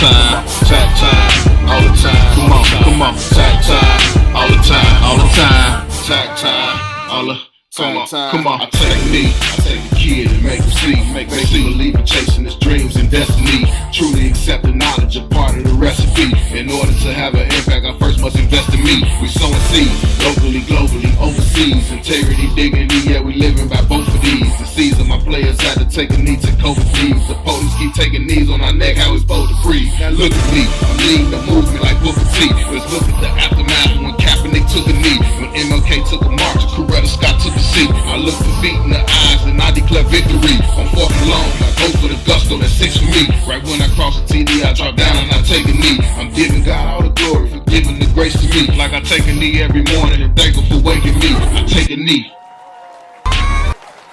time, tag time, all the time. Come on, tag time, all the time, tag time, all the time. Come on, I take a kid and make him see, make him believe in chasing his dreams and destiny. Truly accept the knowledge, a part of the recipe. In order to have an impact, I first must invest in me. We sowing seeds, locally, globally, overseas. Integrity, dignity, yeah, we living by both of these. The seeds of my players had to take a knee to COVID thieves. The police keep taking knees on our neck, how we supposed to breathe. Now look at me, I'm leading the movement like Booker T. Let's look at the aftermath when Kaepernick took a knee. When MLK took a march, Coretta Scott took a seat. I look for feet in the eyes and I declare victory. I'm fourth and long, I go for the gusto, that's six for me. Right when I cross the TD, I drop down and I take a knee. I'm giving God all the glory for giving the grace to me. Like I take a knee every morning and thank Him for waking me. I take a knee.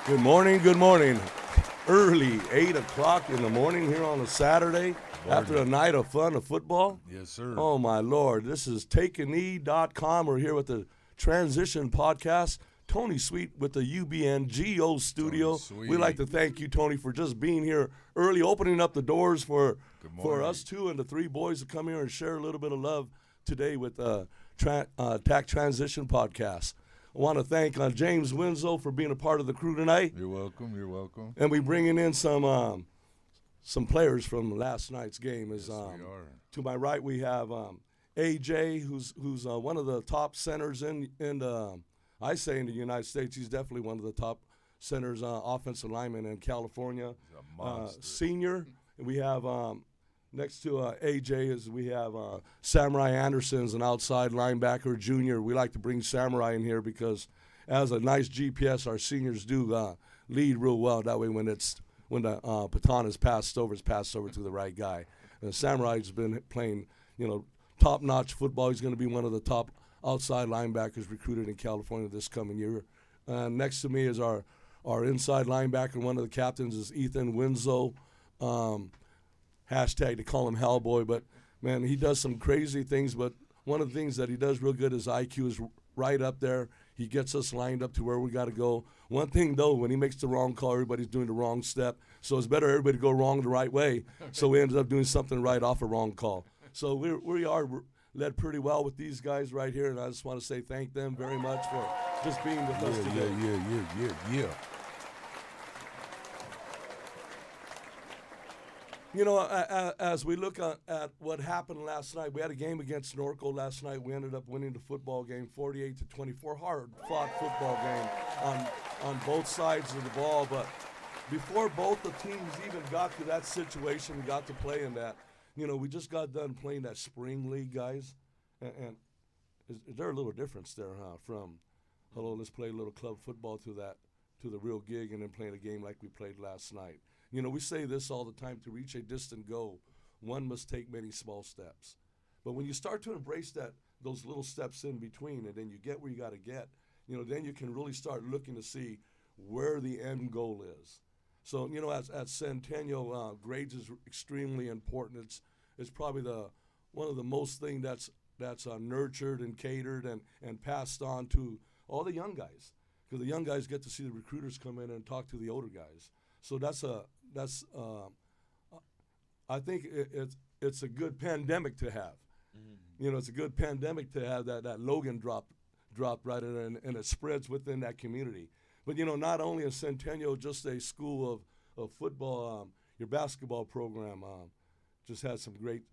Good morning, good morning. Early, 8 o'clock in the morning here on a Saturday after a night of fun of football. Yes, sir. Oh, my Lord. This is takeaknee.com. We're here with the Transition Podcast. Tony Sweet with the UBNGO studio. We'd like to thank you, Tony, for just being here early, opening up the doors for us two and the three boys to come here and share a little bit of love today with TAC Transition Podcast. I want to thank James Winslow for being a part of the crew tonight. You're welcome. You're welcome. And we're bringing in some players from last night's game. Yes, we are. To my right, we have AJ, who's one of the top centers in the I say in the United States. He's definitely one of the top centers, offensive linemen in California. He's a monster. Senior. And we have next to AJ we have Samurai Anderson's an outside linebacker, junior. We like to bring Samurai in here because as a nice GPS, our seniors do lead real well. That way when the baton is passed over, it's passed over to the right guy. And Samurai's been playing, top-notch football. He's going to be one of the top outside linebackers recruited in California this coming year. Next to me is our inside linebacker. One of the captains is Ethan Winslow. Hashtag to call him Hellboy, but man, he does some crazy things. But one of the things that he does real good, his IQ is right up there. He gets us lined up to where we got to go. One thing though, when he makes the wrong call, everybody's doing the wrong step. So it's better everybody go wrong the right way. So we ended up doing something right off a wrong call. So we are led pretty well with these guys right here, and I just want to say thank them very much for just being with us today. Yeah. As we look at what happened last night, we had a game against Norco last night. We ended up winning the football game 48-24. Hard-fought football game on both sides of the ball. But before both the teams even got to that situation, got to play in that, we just got done playing that spring league, guys. And is there a little difference there, huh? From, hello, let's play a little club football to the real gig and then playing a game like we played last night. We say this all the time: to reach a distant goal, one must take many small steps. But when you start to embrace those little steps in between, and then you get where you got to get, then you can really start looking to see where the end goal is. So, at Centennial, grades is extremely important. It's probably one of the most thing that's nurtured and catered and passed on to all the young guys, because the young guys get to see the recruiters come in and talk to the older guys. So I think it's a good pandemic to have. Mm-hmm. It's a good pandemic to have that Logan dropped right in, and it spreads within that community. But not only is Centennial just a school of football, your basketball program just has some great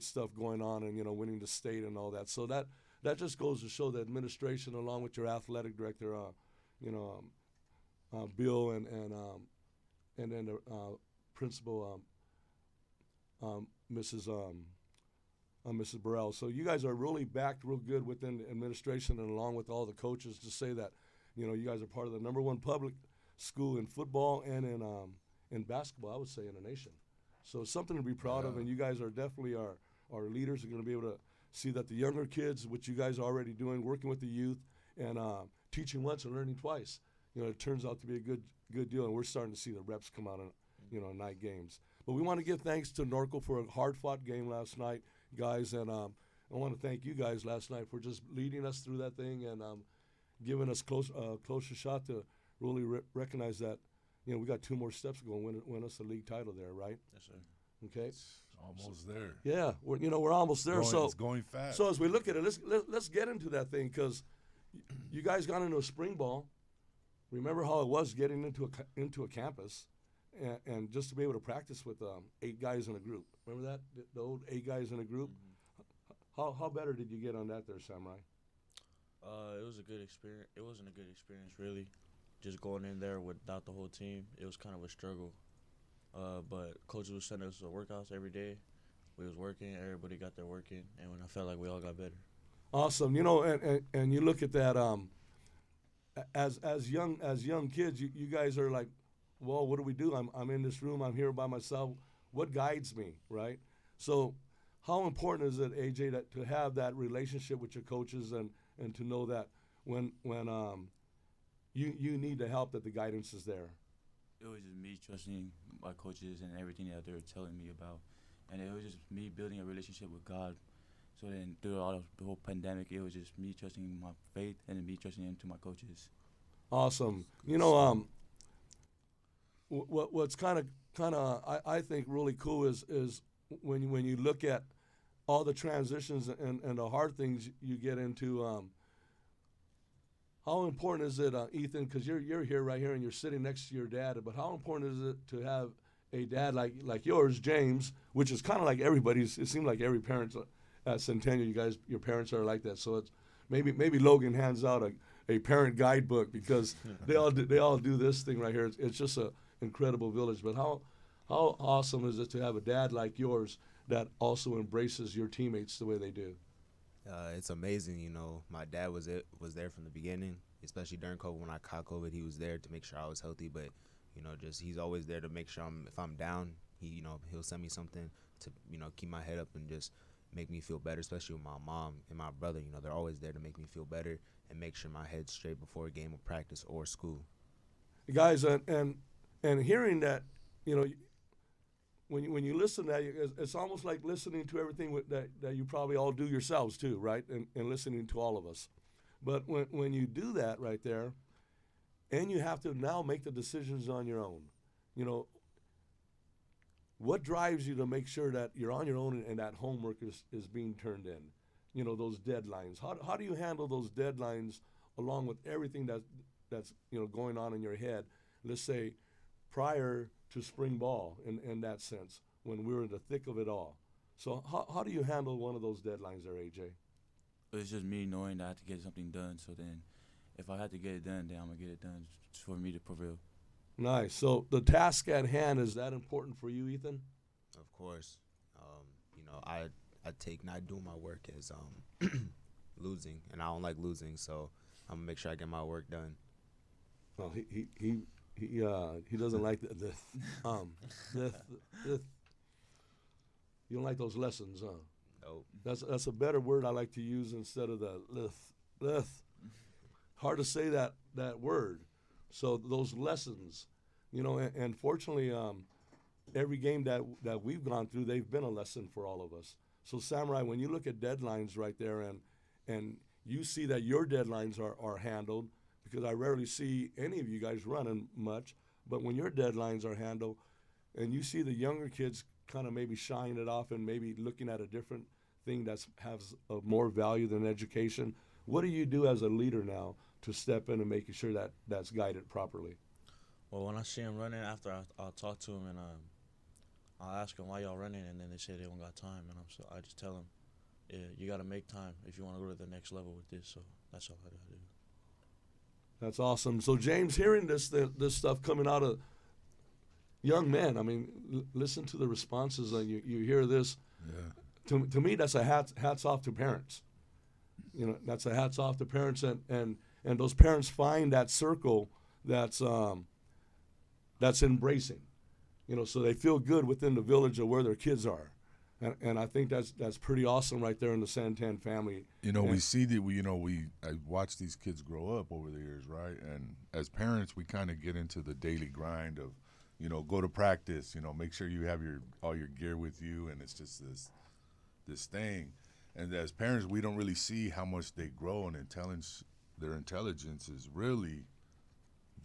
stuff going on, and winning the state and all that. So that just goes to show the administration, along with your athletic director, Bill and then the principal, Mrs. Burrell. So you guys are really backed real good within the administration, and along with all the coaches, to say that you guys are part of the number one public school in football and in basketball, I would say, in the nation. So it's something to be proud of, and you guys are definitely our leaders. Are going to be able to see that the younger kids, which you guys are already doing, working with the youth and teaching once and learning twice. It turns out to be a good deal, and we're starting to see the reps come out in night games. But we want to give thanks to Norco for a hard-fought game last night, guys, and I want to thank you guys last night for just leading us through that thing and giving us closer shot to really recognize that we got two more steps to go and win us the league title there, right? Yes, sir. Okay, Almost there. Yeah, we're almost there. It's going fast. So as we look at it, let's get into that thing, because you guys got into a spring ball. Remember how it was getting into a campus, and just to be able to practice with 8 guys in a group. Remember that, the old 8 guys in a group? How better did you get on that there, Samurai? It was a good experience. It wasn't a good experience, really. Just going in there without the whole team, it was kind of a struggle. But coaches would send us to workouts every day. We was working, everybody got there working, and when I felt like we all got better. Awesome. And you look at that, as young kids, you guys are like, well, what do we do? I'm in this room, I'm here by myself. What guides me, right? So how important is it, AJ, to have that relationship with your coaches, and to know that when you need the help, that the guidance is there? It was just me trusting my coaches and everything that they were telling me about. And it was just me building a relationship with God. So then through the whole pandemic, it was just me trusting my faith and then me trusting into my coaches. Awesome. What's kind of I think really cool is when you look at all the transitions and the hard things you get into. How important is it, Ethan? Because you're here right here and you're sitting next to your dad. But how important is it to have a dad like yours, James, which is kind of like everybody's? It seems like every parent at Centennial, your parents are like that. So it's maybe Logan hands out a parent guidebook, because they all do this thing right here. It's just an incredible village. But how awesome is it to have a dad like yours that also embraces your teammates the way they do? It's amazing, My dad was there from the beginning, especially during COVID. When I caught COVID, he was there to make sure I was healthy. But just he's always there to make sure if I'm down, he'll send me something to keep my head up and just make me feel better. Especially with my mom and my brother, they're always there to make me feel better and make sure my head's straight before a game of practice or school. Guys, and hearing that, when you listen to that, it's almost like listening to everything that you probably all do yourselves too, right? And listening to all of us. But when you do that right there, and you have to now make the decisions on your own, what drives you to make sure that you're on your own and that homework is being turned in? Those deadlines. How do you handle those deadlines along with everything that's going on in your head? Let's say prior to spring ball, in that sense, when we were in the thick of it all. So how do you handle one of those deadlines there, AJ? It's just me knowing that I have to get something done. So then if I have to get it done, then I'm going to get it done for me to prevail. Nice. So the task at hand, is that important for you, Ethan? Of course. I take not doing my work as losing, and I don't like losing, so I'm going to make sure I get my work done. Well, he doesn't like the you don't like those lessons, huh? Nope. That's a better word I like to use instead of the lith. Hard to say that word. So those lessons, and fortunately, every game that we've gone through, they've been a lesson for all of us. So Samurai, when you look at deadlines right there, and you see that your deadlines are handled, because I rarely see any of you guys running much, but when your deadlines are handled, and you see the younger kids kind of maybe shying it off and maybe looking at a different thing that has a more value than education, what do you do as a leader now to step in and making sure that that's guided properly? Well, when I see them running, after I'll talk to them and I'll ask them why y'all running, and then they say they don't got time, and I just tell them, yeah, you got to make time if you want to go to the next level with this. So that's all I got to do. That's awesome. So James, hearing this stuff coming out of young men, I mean, listen to the responses, and you hear this. Yeah. To me, that's a hats off to parents. That's a hats off to parents, and those parents find that circle that's embracing. So they feel good within the village of where their kids are. And I think that's pretty awesome right there in the Santan family. We see that I watch these kids grow up over the years, right? And as parents, we kind of get into the daily grind of, go to practice, make sure you have all your gear with you, and it's just this thing. And as parents, we don't really see how much they grow, and their intelligence is really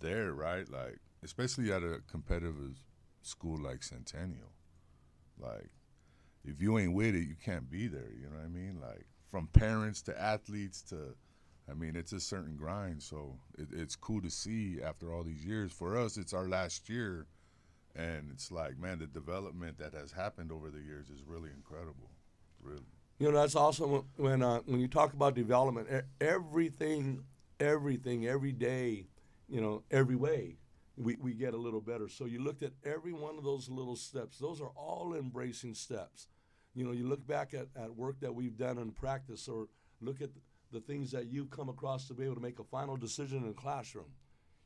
there, right? Like, especially at a competitive school like Centennial, like. if you ain't with it, you can't be there. You know what I mean? Like from parents to athletes to, I mean, it's a certain grind. So it's cool to see after all these years. For us, it's our last year, and it's like, man, the development that has happened over the years is really incredible. Really. You know, that's awesome when you talk about development. Everything, every day, you know, every way, we get a little better. So you looked at every one of those little steps. Those are all embracing steps. You know, you look back at work that we've done in practice, or look at the things that you've come across to be able to make a final decision in the classroom.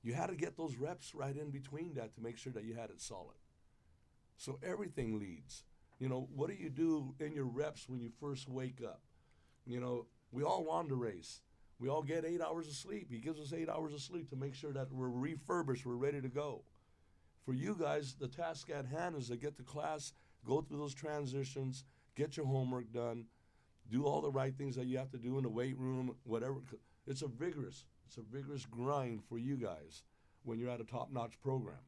You had to get those reps right in between that to make sure that you had it solid. So everything leads. You know, what do you do in your reps when you first wake up? You know, we all want to race. We all get 8 hours of sleep. He gives us 8 hours of sleep to make sure that we're refurbished, we're ready to go. For you guys, the task at hand is to get to class, go through those transitions, get your homework done, do all the right things that you have to do in the weight room, whatever. It's a vigorous grind for you guys when you're at a top-notch program.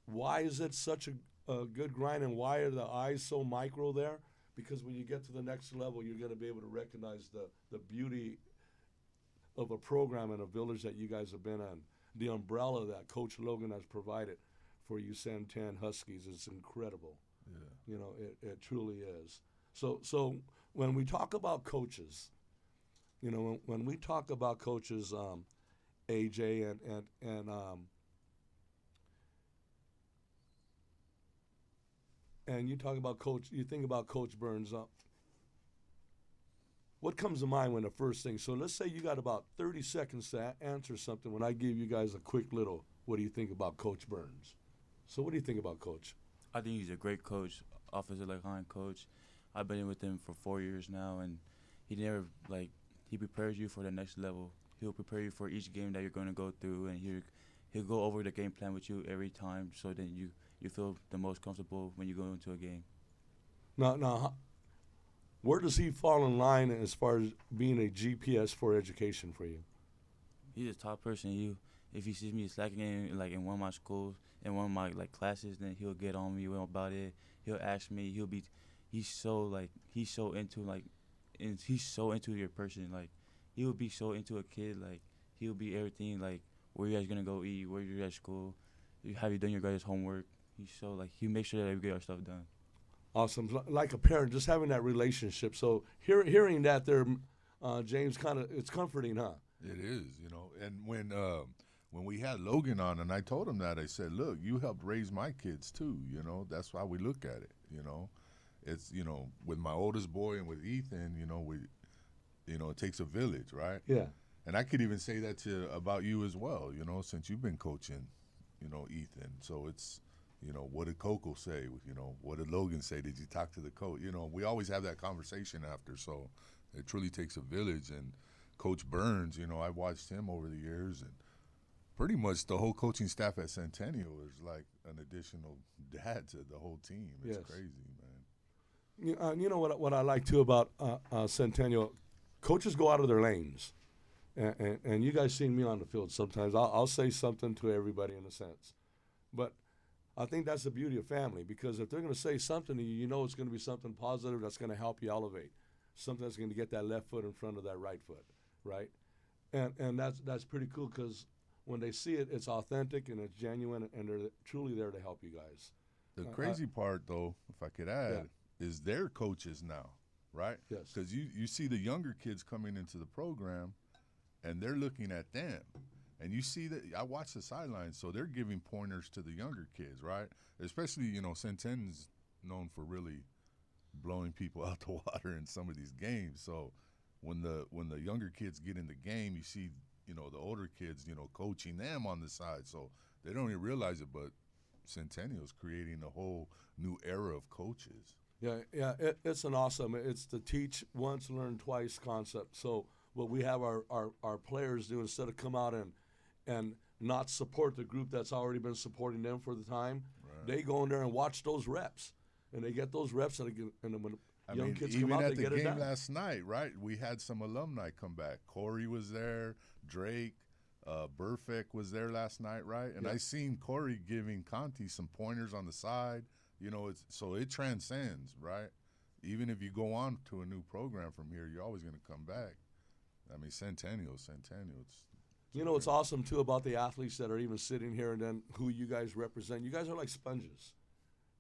Why is it such a good grind, and why are the eyes so micro there? Because when you get to the next level, you're going to be able to recognize the beauty of a program and a village that you guys have been in. The umbrella that Coach Logan has provided for you Centennial Huskies is incredible. Yeah. You know, it truly is. So when we talk about coaches, you know, when we talk about coaches, AJ and you talk about coach, you think about Coach Burns. What comes to mind when the first thing? So let's say you got about 30 seconds to answer something when I give you guys a quick little, what do you think about Coach Burns? So what do you think about Coach? I think he's a great coach, offensive line coach. I've been with him for 4 years now, and he prepares you for the next level. He'll prepare you for each game that you're going to go through, and he'll go over the game plan with you every time, so then you feel the most comfortable when you go into a game. Now, where does he fall in line as far as being a GPS for education for you? He's a top person. If he sees me slacking in one of my schools, in one of my classes, then he'll get on me about it. He'll ask me. He's so into your person. Like, he would be so into a kid. Like, he'll be everything. Like, where you guys gonna go eat? Where you at school? Have you done your guys' homework? He makes sure that we get our stuff done. Awesome. Like a parent, just having that relationship. So hearing that there, James, it's comforting, huh? It is, you know. And when we had Logan on, and I told him that, I said, look, you helped raise my kids too, you know. That's why we look at it, you know. It's, you know, with my oldest boy and with Ethan, you know, it takes a village, right? Yeah. And I could even say that about you as well, you know, since you've been coaching, you know, Ethan. So it's, you know, what did Coco say? You know, what did Logan say? Did you talk to the coach? You know, we always have that conversation after. So it truly takes a village. And Coach Burns, you know, I watched him over the years, and pretty much the whole coaching staff at Centennial is like an additional dad to the whole team. It's crazy, man. You know what I like too about Centennial, coaches go out of their lanes, and you guys seen me on the field sometimes. I'll say something to everybody in a sense, but I think that's the beauty of family, because if they're going to say something to you, you know it's going to be something positive that's going to help you elevate, something that's going to get that left foot in front of that right foot, right? And that's pretty cool, because when they see it, it's authentic and it's genuine, and they're truly there to help you guys. The crazy part, though, if I could add, is they're coaches now, right? Yes. Because you see the younger kids coming into the program, and they're looking at them. And you see that I watch the sidelines, so they're giving pointers to the younger kids, right? Especially, you know, Centennial's known for really blowing people out the water in some of these games. So when the younger kids get in the game, you see, you know, the older kids, you know, coaching them on the side. So they don't even realize it, but Centennial's creating a whole new era of coaches. Yeah, it's it's the teach once, learn twice concept. So what we have our players do, instead of come out and not support the group that's already been supporting them for the time, they go in there and watch those reps, and they get those reps, and when young kids come out, they get it done. Even at the game last night, right, we had some alumni come back. Corey was there, Drake, Burfick was there last night, right? And I seen Corey giving Conti some pointers on the side. You know, so it transcends, right? even if you go on to a new program from here, you're always going to come back. I mean, Centennial. You know what's awesome too about the athletes that are even sitting here and then who you guys represent. You guys are like sponges,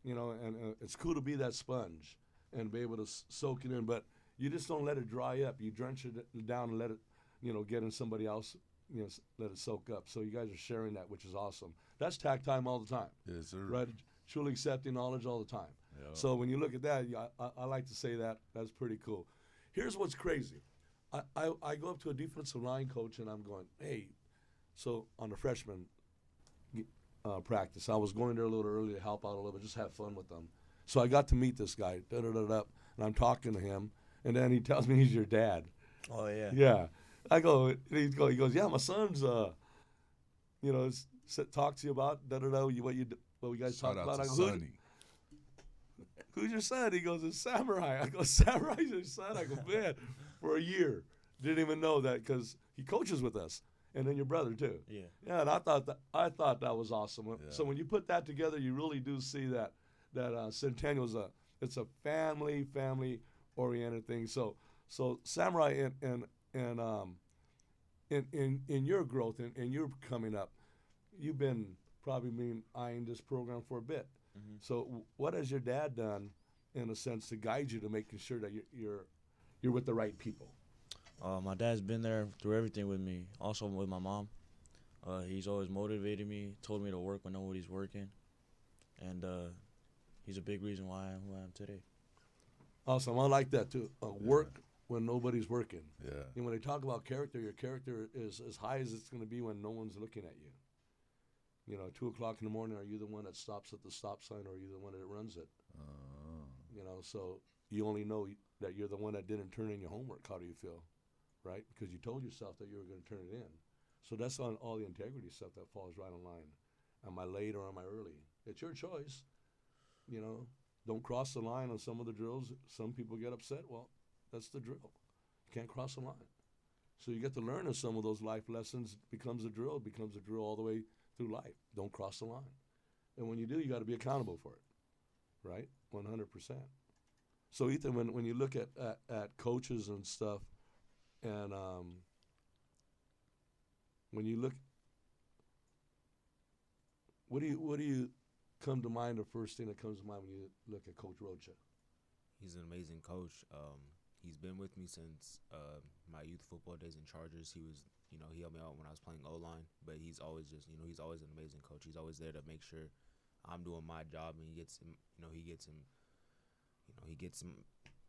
you know, and it's cool to be that sponge and be able to soak it in. But you just don't let it dry up. You drench it down and let it, you know, get in somebody else. You know, let it soak up. So you guys are sharing that, which is awesome. That's tack time all the time. Yes, sir. Right? Truly accepting knowledge all the time. Yeah. So when you look at that, I like to say that that's pretty cool. Here's what's crazy. I go up to a defensive line coach and I'm going, hey, so on the freshman practice, I was going there a little early to help out a little bit, just have fun with them. So I got to meet this guy, and I'm talking to him, and then he tells me he's your dad. Oh yeah. Yeah. I go, he goes, yeah, my son's, you know, talk to you about what we guys Shout talked out about. to I go, Sonny. who's your son? He goes, it's Samurai. I go, Samurai's your son? I go, man, for a year. Didn't even know that because he coaches with us. And then your brother too. Yeah. Yeah, and I thought that was awesome. Yeah. So when you put that together, you really do see that Centennial's it's a family oriented thing. So Samurai in your growth and your coming up, you've been probably eyeing this program for a bit. Mm-hmm. So what has your dad done in a sense to guide you to making sure that you're with the right people? My dad's been there through everything with me. Also with my mom. He's always motivated me, told me to work when nobody's working, and he's a big reason why I am who I am today. Awesome. I like that too. Work when nobody's working. Yeah. And when they talk about character, your character is as high as it's going to be when no one's looking at you. You know, 2 o'clock in the morning, are you the one that stops at the stop sign, or are you the one that runs it? You know, so you only know that you're the one that didn't turn in your homework. How do you feel? Right? Because you told yourself that you were going to turn it in. So that's on all the integrity stuff that falls right in line. Am I late or am I early? It's your choice. You know, don't cross the line on some of the drills. Some people get upset. Well, that's the drill. You can't cross the line. So you get to learn of some of those life lessons. Becomes a drill all the way through life. Don't cross the line. And when you do, you got to be accountable for it. Right? 100%. So Ethan, when you look at coaches and stuff, and when you look, what do you come to mind? The first thing that comes to mind when you look at Coach Rocha? He's an amazing coach. He's been with me since my youth football days in Chargers. He was, you know, he helped me out when I was playing O-line. But he's always just, you know, he's always an amazing coach. He's always there to make sure I'm doing my job, and he gets him.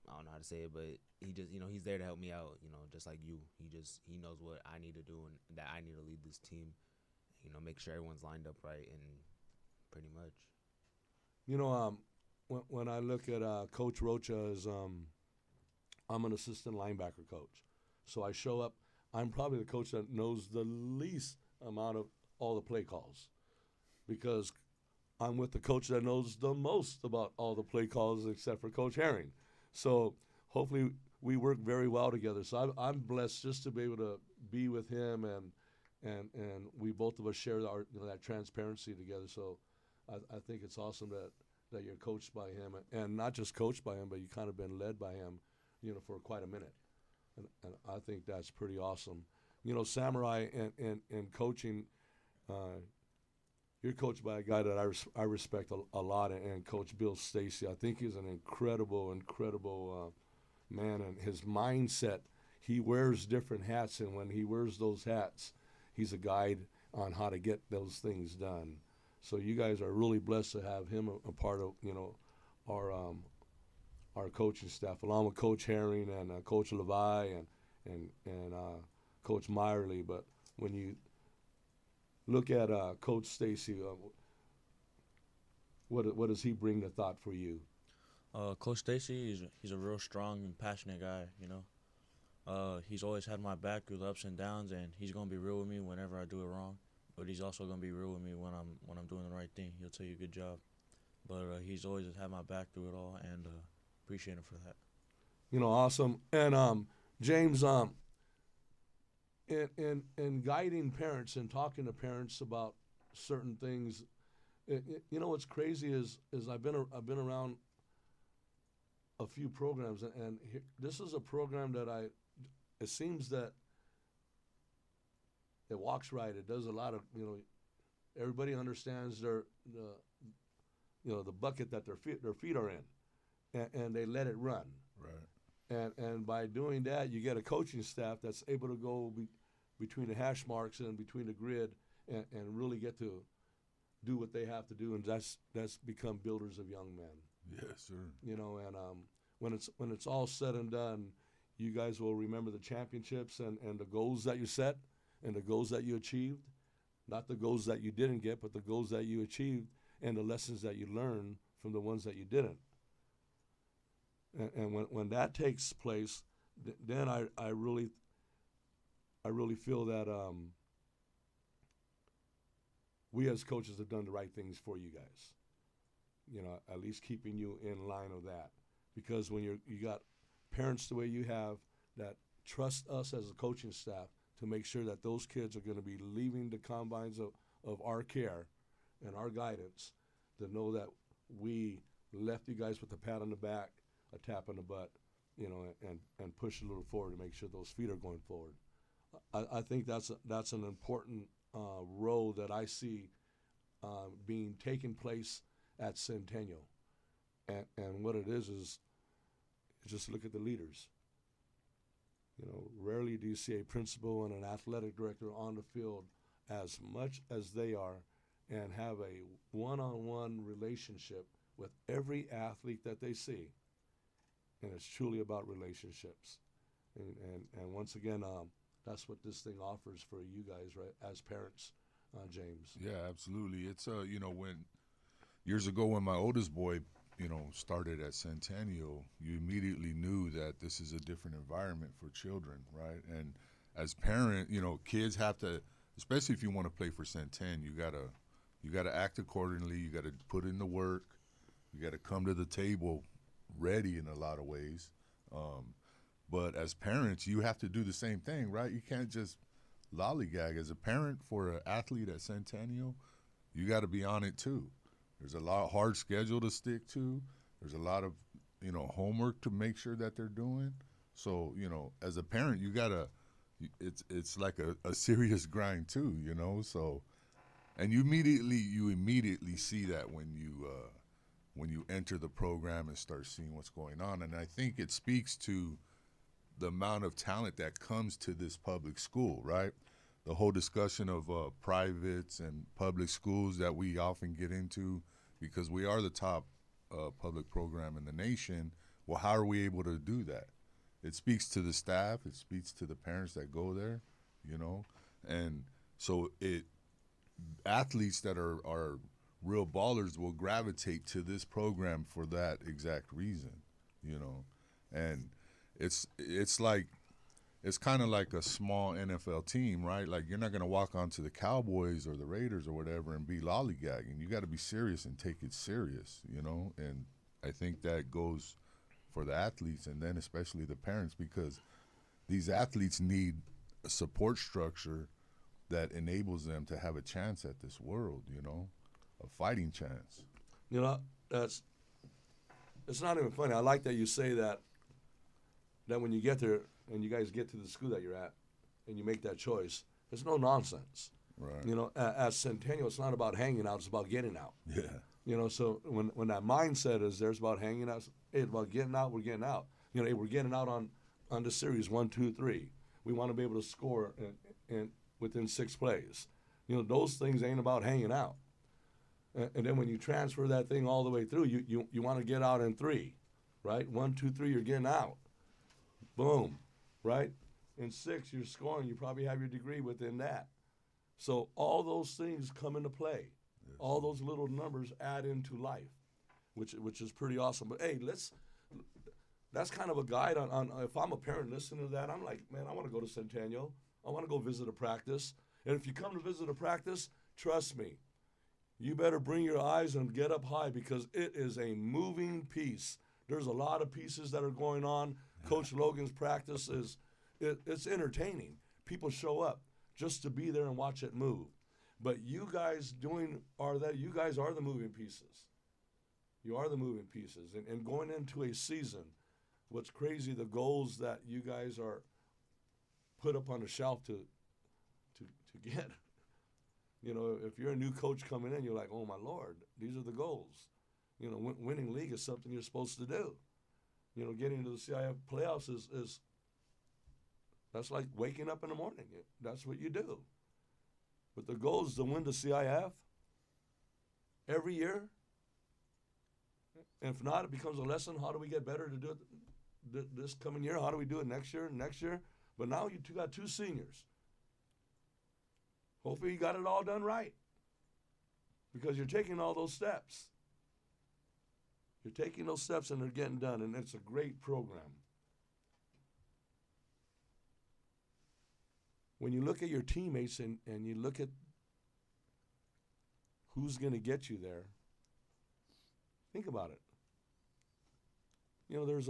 I don't know how to say it, but he just, you know, he's there to help me out, you know, just like you. He knows what I need to do and that I need to lead this team, you know, make sure everyone's lined up right, and pretty much. You know, when I look at Coach Rocha, I'm an assistant linebacker coach. So I show up. I'm probably the coach that knows the least amount of all the play calls because I'm with the coach that knows the most about all the play calls except for Coach Herring. So hopefully we work very well together. So I'm blessed just to be able to be with him, and we both of us share that transparency together. So I think it's awesome that you're coached by him, and not just coached by him, but you kind of been led by him, you know, for quite a minute. And I think that's pretty awesome. You know, Samurai and coaching, you're coached by a guy that I respect a lot, and Coach Bill Stacy. I think he's an incredible man, and his mindset, he wears different hats, and when he wears those hats, he's a guide on how to get those things done. So you guys are really blessed to have him a part of, you know, our coaching staff, along with Coach Herring and Coach Levi and Coach Meyerly. But when you look at Coach Stacy, what does he bring to thought for you? Coach Stacy, he's a real strong and passionate guy, you know. He's always had my back through the ups and downs, and he's gonna be real with me whenever I do it wrong. But he's also gonna be real with me when I'm doing the right thing. He'll tell you good job. But he's always had my back through it all, and appreciate him for that. You know, awesome. And James, in guiding parents and talking to parents about certain things, you know what's crazy is I've been around a few programs, and this is a program that it seems that it walks right. It does a lot of, everybody understands the bucket that their feet are in, and they let it run. Right. And by doing that, you get a coaching staff that's able to go between the hash marks and between the grid and really get to do what they have to do, and that's become builders of young men. Yes, sir. And when it's all said and done, you guys will remember the championships and the goals that you set and the goals that you achieved, not the goals that you didn't get, but the goals that you achieved and the lessons that you learned from the ones that you didn't. And when that takes place, then I really feel that we as coaches have done the right things for you guys. At least keeping you in line of that, because when you got parents the way you have that trust us as a coaching staff to make sure that those kids are going to be leaving the confines of our care and our guidance, to know that we left you guys with a pat on the back, a tap on the butt, and push a little forward to make sure those feet are going forward. I think that's an important role that I see being taking place at Centennial, and what it is just look at the leaders. Rarely do you see a principal and an athletic director on the field as much as they are, and have a one-on-one relationship with every athlete that they see. And it's truly about relationships. And once again, that's what this thing offers for you guys, right, as parents, James. Yeah, absolutely. It's when years ago when my oldest boy, started at Centennial, you immediately knew that this is a different environment for children, right? And as parent, kids have to, especially if you want to play for Centennial, you gotta act accordingly. You gotta put in the work. You gotta come to the table ready in a lot of ways. But as parents, you have to do the same thing, right? You can't just lollygag. As a parent for an athlete at Centennial, you got to be on it too. There's a lot of hard schedule to stick to. There's a lot of, homework to make sure that they're doing. So, as a parent, you gotta, it's like a serious grind too, So, and you immediately see that when you enter the program and start seeing what's going on. And I think it speaks to the amount of talent that comes to this public school, right? The whole discussion of privates and public schools that we often get into, because we are the top public program in the nation. Well, how are we able to do that? It speaks to the staff. It speaks to the parents that go there, And so athletes that are real ballers will gravitate to this program for that exact reason, And it's kind of like a small NFL team, right? Like, you're not going to walk onto the Cowboys or the Raiders or whatever and be lollygagging. You got to be serious and take it serious, And I think that goes for the athletes, and then especially the parents, because these athletes need a support structure that enables them to have a chance at this world, a fighting chance. It's not even funny. I like that you say that when you get there and you guys get to the school that you're at and you make that choice, there's no nonsense. Right. At Centennial, it's not about hanging out, it's about getting out. Yeah. So when that mindset is there's about hanging out, hey, it's about getting out, we're getting out. Hey, we're getting out on the series 1, 2, 3. We want to be able to score in within 6 plays. Those things ain't about hanging out. And then when you transfer that thing all the way through, you want to get out in 3, right? 1, 2, 3, you're getting out. Boom, right? In 6, you're scoring. You probably have your degree within that. So all those things come into play. Yes. All those little numbers add into life, which is pretty awesome. But hey, that's kind of a guide on if I'm a parent listening to that, I'm like, man, I want to go to Centennial. I want to go visit a practice. And if you come to visit a practice, trust me, you better bring your eyes and get up high, because it is a moving piece. There's a lot of pieces that are going on. Coach Logan's practice it's entertaining. People show up just to be there and watch it move. But you guys you guys are the moving pieces. You are the moving pieces. And going into a season, what's crazy, the goals that you guys are put up on the shelf to get. You know, if you're a new coach coming in, you're like, oh, my Lord, these are the goals. You know, winning league is something you're supposed to do. You know, getting to the CIF playoffs is that's like waking up in the morning. That's what you do. But the goal is to win the CIF every year. And if not, it becomes a lesson. How do we get better to do it this coming year? How do we do it next year? But now you got two seniors. Hopefully you got it all done right, because you're taking all those steps. You're taking those steps and they're getting done, and it's a great program. When you look at your teammates and you look at who's going to get you there, think about it. You know, there's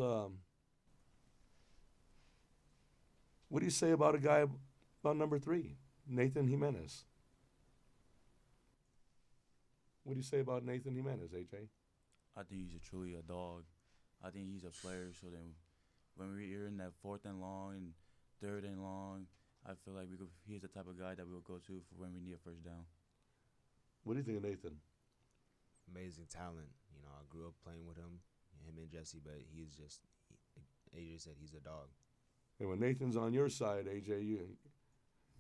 what do you say about a guy about number 3, Nathan Jimenez? What do you say about Nathan Jimenez, AJ? I think he's truly a dog. I think he's a player. So then, when we're in that 4th and long and 3rd and long, I feel like he's the type of guy that we'll go to for when we need a first down. What do you think of Nathan? Amazing talent. You know, I grew up playing with him and Jesse, but he's just, AJ said, he's a dog. And when Nathan's on your side, AJ,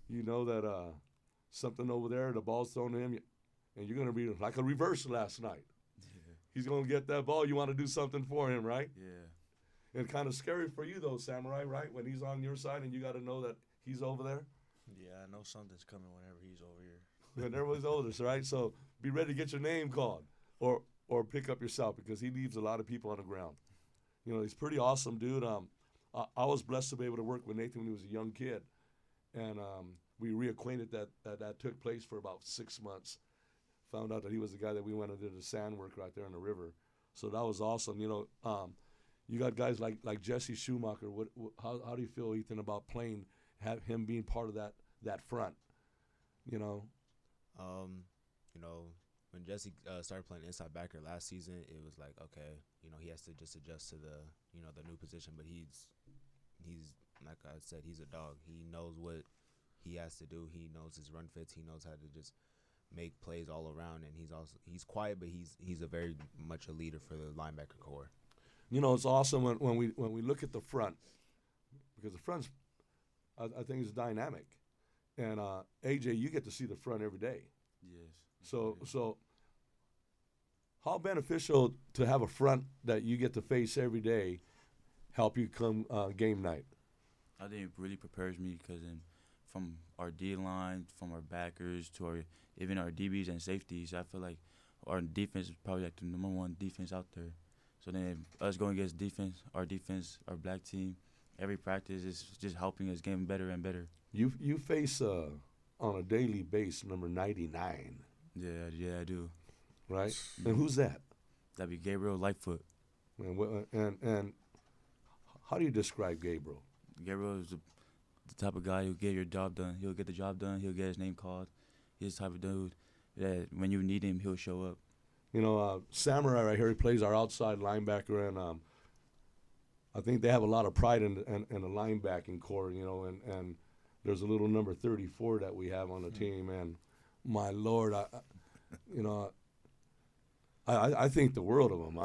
you know that something over there, the ball's thrown to him, and you're going to be like a reverse last night. Yeah. He's going to get that ball. You want to do something for him, right? Yeah. And kind of scary for you, though, Samurai, right? When he's on your side and you got to know that he's over there. Yeah, I know something's coming whenever he's over here. When everyone's older, right? So be ready to get your name called or pick up yourself, because he leaves a lot of people on the ground. You know, he's pretty awesome, dude. I was blessed to be able to work with Nathan when he was a young kid. And we reacquainted that took place for about 6 months. Found out that he was the guy that we went and did the sand work right there in the river. So that was awesome. You know, you got guys like Jesse Schumacher. How do you feel, Ethan, about have him being part of that front? You know? You know, when Jesse started playing inside backer last season, it was like, okay, you know, he has to just adjust to the new position. But he's like I said, he's a dog. He knows what he has to do. He knows his run fits. He knows how to just make plays all around. And he's quiet, but he's a very much a leader for the linebacker core. You know, it's awesome when we look at the front, because the front's, I think, is dynamic. And AJ, you get to see the front every day. Yes. So how beneficial to have a front that you get to face every day help you come game night? I think it really prepares me, because from our D line, from our backers to even our DBs and safeties, I feel like our defense is probably like the number 1 defense out there. So then us going against defense, our black team, every practice is just helping us getting better and better. You face on a daily basis number 99. Yeah, I do. Right? And who's that? That'd be Gabriel Lightfoot. And how do you describe Gabriel? Gabriel is the type of guy who'll get your job done. He'll get the job done. He'll get his name called. He's the type of dude that when you need him, he'll show up. You know, Samurai right here, he plays our outside linebacker, and I think they have a lot of pride in the linebacking core, you know, and there's a little number 34 that we have on the team, and my Lord, I think the world of him.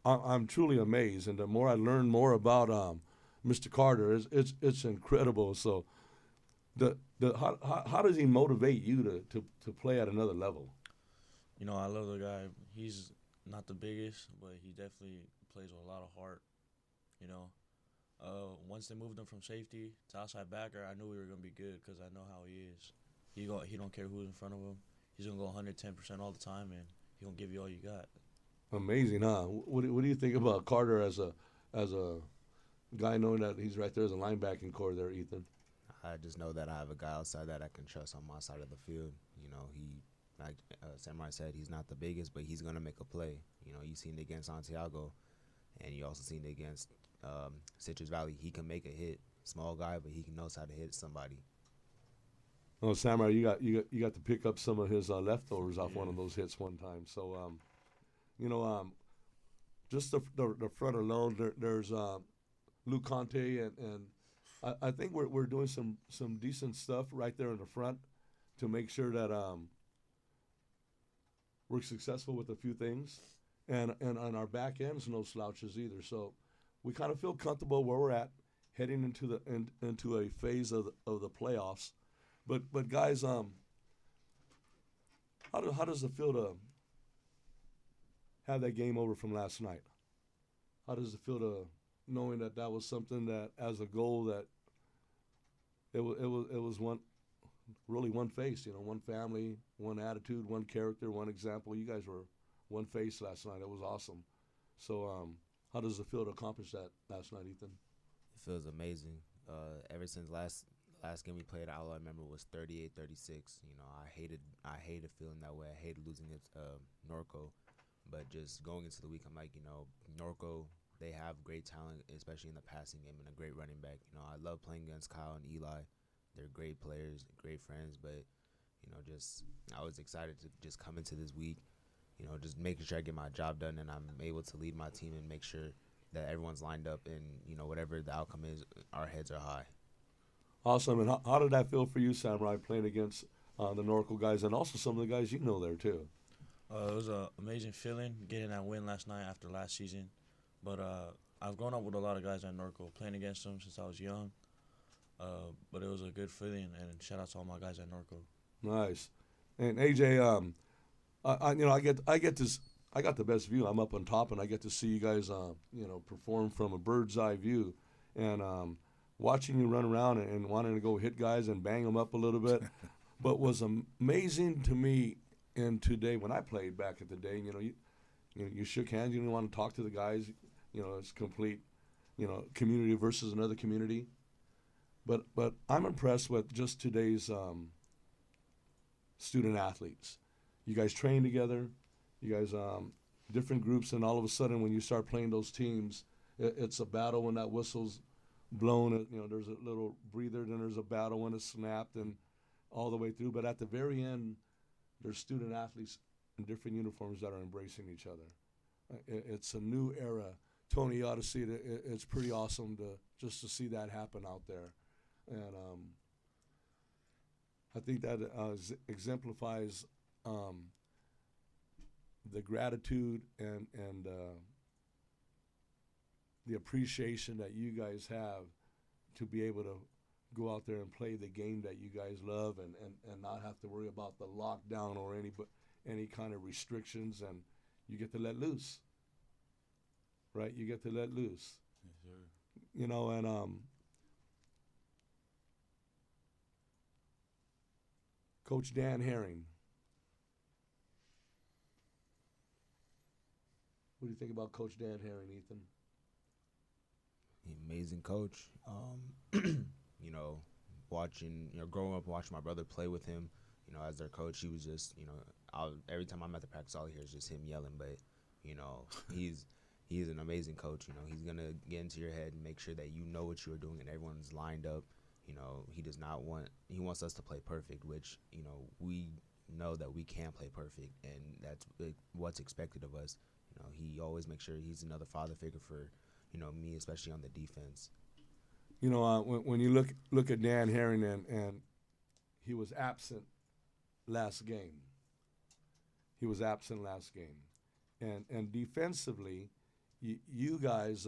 I'm truly amazed, and the more I learn more about Mr. Carter, it's incredible. So, how does he motivate you to play at another level? You know, I love the guy. He's not the biggest, but he definitely plays with a lot of heart. You know, once they moved him from safety to outside backer, I knew we were gonna be good, because I know how he is. He don't care who's in front of him. He's gonna go 110% all the time, and he gonna give you all you got. Amazing, huh? What do you think about Carter as a guy, knowing that he's right there as a linebacking core there, Ethan? I just know that I have a guy outside that I can trust on my side of the field. You know, like Samurai said, he's not the biggest, but he's gonna make a play. You know, you've seen it against Santiago, and you also seen it against Citrus Valley. He can make a hit. Small guy, but he knows how to hit somebody. Oh, Samurai, you got to pick up some of his leftovers off one of those hits one time. So, just the front alone. There's Luke Conte and I think we're doing some decent stuff right there in the front to make sure that we're successful with a few things, and on our back end's no slouches either. So we kind of feel comfortable where we're at, heading into a phase of the playoffs. But guys, how does it feel to have that game over from last night? How does it feel to knowing that was something that as a goal that it was one face, one family, one attitude, one character, one example. You guys were one face last night. It was awesome. So how does it feel to accomplish that last night, Ethan? It feels amazing. Ever since last game we played, all I remember was 38-36. I hated feeling that way. I hated losing against Norco. But just going into the week, I'm like, Norco, they have great talent, especially in the passing game, and a great running back. I love playing against Kyle and Eli. They're great players, great friends, but, I was excited to just come into this week, just making sure I get my job done and I'm able to lead my team and make sure that everyone's lined up and, whatever the outcome is, our heads are high. Awesome. And how did that feel for you, Samurai, playing against the Norco guys and also some of the guys there, too? It was an amazing feeling getting that win last night after last season. But I've grown up with a lot of guys at Norco, playing against them since I was young. But it was a good feeling, and shout out to all my guys at Norco. Nice. And AJ, I get this. I got the best view. I'm up on top, and I get to see you guys, perform from a bird's eye view, and watching you run around and wanting to go hit guys and bang them up a little bit. But was amazing to me in today when I played back at the day. You shook hands. You didn't want to talk to the guys. It's complete, community versus another community. But I'm impressed with just today's student athletes. You guys train together. You guys different groups, and all of a sudden when you start playing those teams, it's a battle when that whistle's blown. There's a little breather, then there's a battle when it's snapped, and all the way through. But at the very end, there's student athletes in different uniforms that are embracing each other. It's a new era. Tony, you ought to see it. It's pretty awesome to see that happen out there. And I think that exemplifies the gratitude and the appreciation that you guys have to be able to go out there and play the game that you guys love and not have to worry about the lockdown or any kind of restrictions, and you get to let loose. Right? You get to let loose. Yes, sir. And Coach Dan Herring. What do you think about Coach Dan Herring, Ethan? Amazing coach. Growing up watching my brother play with him, as their coach, he was just, every time I'm at the practice, all I hear is just him yelling. But, he's an amazing coach. He's gonna get into your head and make sure that you know what you are doing and everyone's lined up. He wants us to play perfect, which, we know that we can play perfect, and that's what's expected of us. He always makes sure he's another father figure for, me, especially on the defense. When you look at Dan Herring and he was absent last game. And defensively, you guys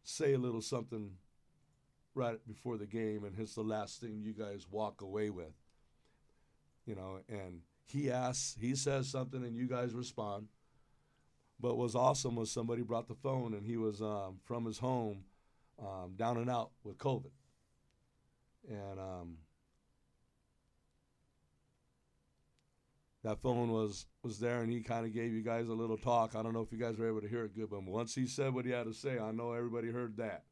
say a little something right before the game, and it's the last thing you guys walk away with. And he says something, and you guys respond. But what's awesome was somebody brought the phone, and he was from his home, down and out with COVID. And that phone was there, and he kind of gave you guys a little talk. I don't know if you guys were able to hear it good, but once he said what he had to say, I know everybody heard that.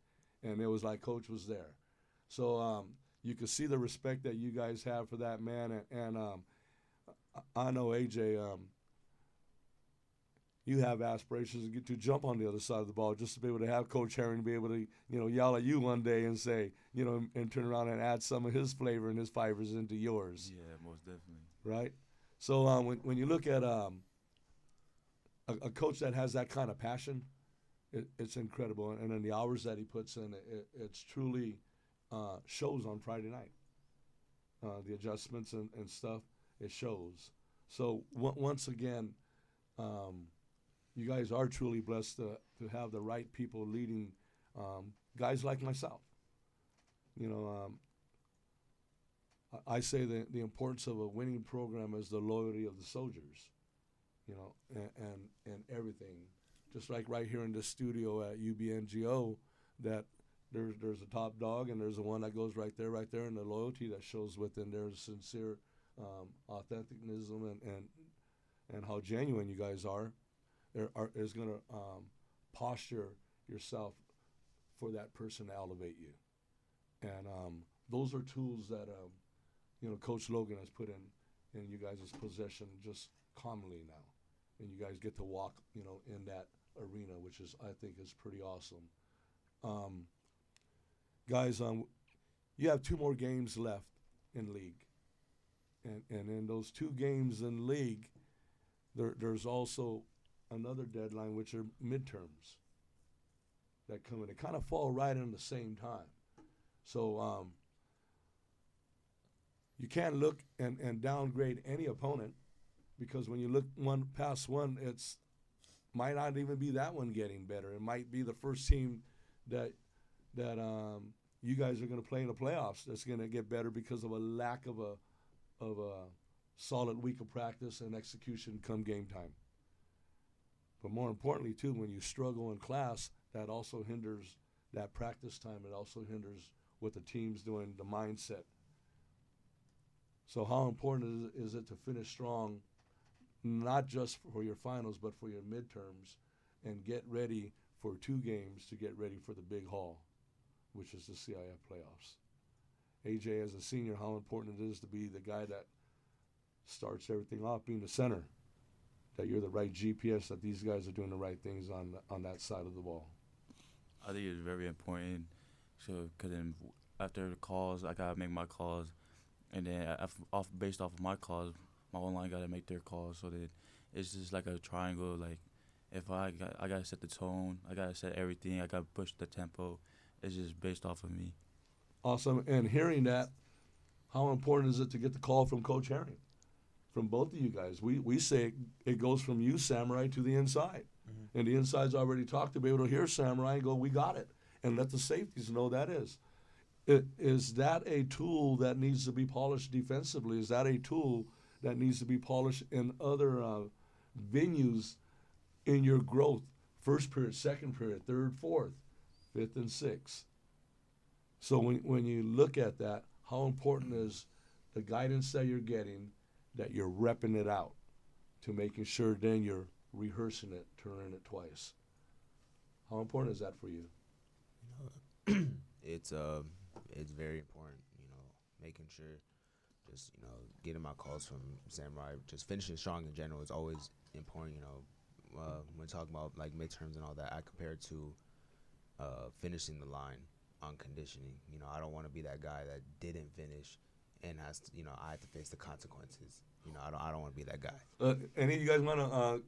And it was like Coach was there. So you could see the respect that you guys have for that man. And I know, AJ, you have aspirations to get to jump on the other side of the ball, just to be able to have Coach Herring be able to, yell at you one day and say, and turn around and add some of his flavor and his fibers into yours. Yeah, most definitely. Right? So when you look at a coach that has that kind of passion, it's incredible. And then the hours that he puts in, it's truly shows on Friday night. The adjustments and stuff, it shows. So once again, you guys are truly blessed to have the right people leading guys like myself. You know, I say that the importance of a winning program is the loyalty of the soldiers, you know, and everything. Just like right here in this studio at UBNGO, that there's a top dog and there's the one that goes right there, and the loyalty that shows within there is sincere authenticnism and how genuine you guys are is going to posture yourself for that person to elevate you. And those are tools that you know, Coach Logan has put in you guys' possession just commonly now, and you guys get to walk, you know, in that arena, which is, I think, is pretty awesome. Guys, you have 2 more games left in league, and in those 2 games in league, there's also another deadline, which are midterms that come in. They kind of fall right in the same time. So you can't look and downgrade any opponent, because when you look one past one, it's might not even be that one getting better. It might be the first team that you guys are going to play in the playoffs that's going to get better because of a lack of a solid week of practice and execution come game time. But more importantly, too, when you struggle in class, that also hinders that practice time. It also hinders what the team's doing, the mindset. So how important is it to finish strong, not just for your finals, but for your midterms, and get ready for 2 games to get ready for the big haul, which is the CIF playoffs. AJ, as a senior, how important it is to be the guy that starts everything off, being the center, that you're the right GPS, that these guys are doing the right things on that side of the ball. I think it's very important. So, because then after the calls, I gotta make my calls, and then based off of my calls, my online gotta make their calls. So that it's just like a triangle. Like, if I gotta set the tone, I gotta set everything, I gotta push the tempo. It's just based off of me. Awesome. And hearing that, how important is it to get the call from Coach Herring, from both of you guys? We say it goes from you, Samurai, to the inside. Mm-hmm. And the inside's already talked to be able to hear Samurai and go, we got it. And let the safeties know that is. Is that a tool that needs to be polished defensively? Is that a tool that needs to be polished in other venues in your growth? First period, second period, third, fourth, fifth, and sixth. So when you look at that, how important is the guidance that you're getting, that you're repping it out to making sure then you're rehearsing it, turning it twice? How important is that for you? It's very important, you know, making sure, just, you know, getting my calls from Samurai, just finishing strong in general is always important, you know. When talking about like midterms and all that, I compare it to finishing the line on conditioning. You know, I don't want to be that guy that didn't finish and has to, you know, I have to face the consequences. You know, I don't want to be that guy. Any of you guys want to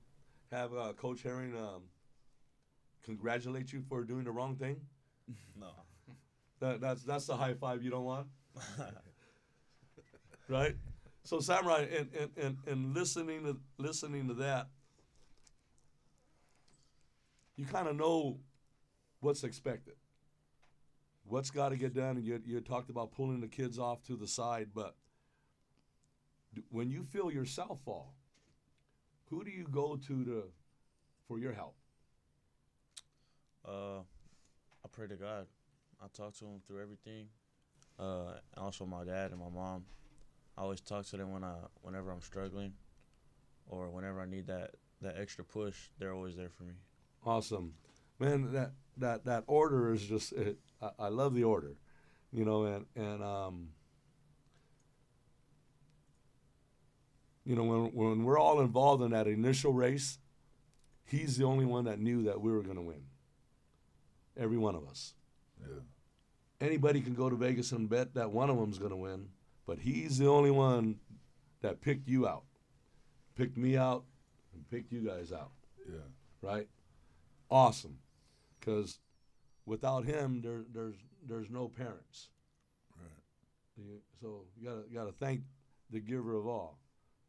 have Coach Herring congratulate you for doing the wrong thing? No. That's the high five you don't want, right? So Samurai, and listening to that, you kind of know what's expected, what's got to get done. And you talked about pulling the kids off to the side, but when you feel yourself fall, who do you go to for your help? I pray to God. I talk to him through everything. And also my dad and my mom. I always talk to them whenever I'm struggling, or whenever I need that extra push. They're always there for me. Awesome, man. That order is just. I love the order, you know, and you know, when we're all involved in that initial race, he's the only one that knew that we were going to win. Every one of us. Yeah. Anybody can go to Vegas and bet that one of them's going to win, but he's the only one that picked you out, picked me out, and picked you guys out. Yeah. right? Awesome, because without him, there's no parents. Right. So you gotta thank the giver of all.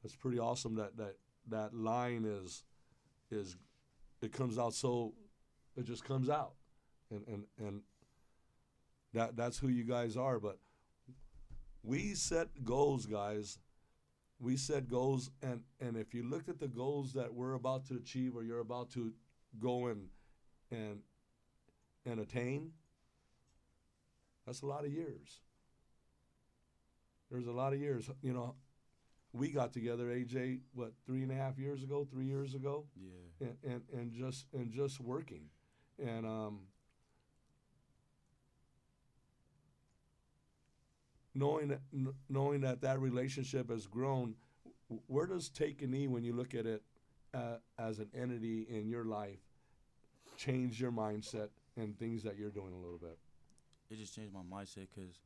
That's pretty awesome. That line is it comes out, so it just comes out, and that's who you guys are. But we set goals, guys. We set goals, and if you looked at the goals that we're about to achieve or you're about to go and attain, that's a lot of years. There's a lot of years. You know, we got together, AJ, what, 3.5 years ago, 3 years ago? Yeah. And just working. And knowing that relationship has grown, where does Take a Knee, when you look at it as an entity in your life, change your mindset and things that you're doing a little bit? It just changed my mindset because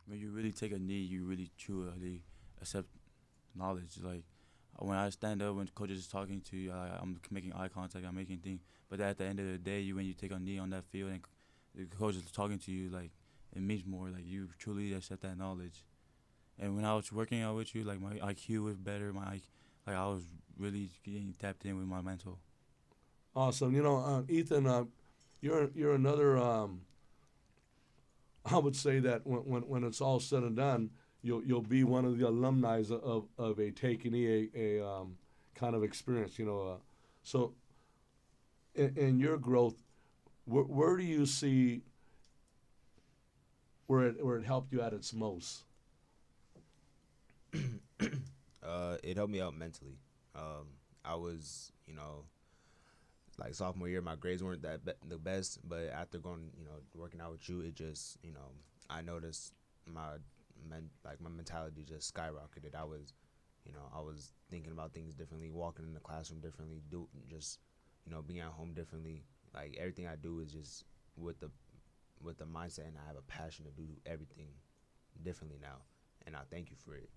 when you really take a knee, you really truly accept knowledge. Like when I stand up, when coach is talking to you, I'm making eye contact, I'm making things. But at the end of the day, when you take a knee on that field and the coach is talking to you, like it means more. Like you truly accept that knowledge. And when I was working out with you, like my IQ was better. Like I was really getting tapped in with my mental. Awesome. You know, Ethan, you're another. I would say that when it's all said and done, you'll be one of the alumni of a Take a Knee, a kind of experience. You know, so in your growth, where do you see where it helped you at its most? It helped me out mentally. I was, like sophomore year, my grades weren't the best, but after going, working out with you, it just, I noticed my mentality just skyrocketed. I was thinking about things differently, walking in the classroom differently, being at home differently. Like everything I do is just with the mindset, and I have a passion to do everything differently now, and I thank you for it.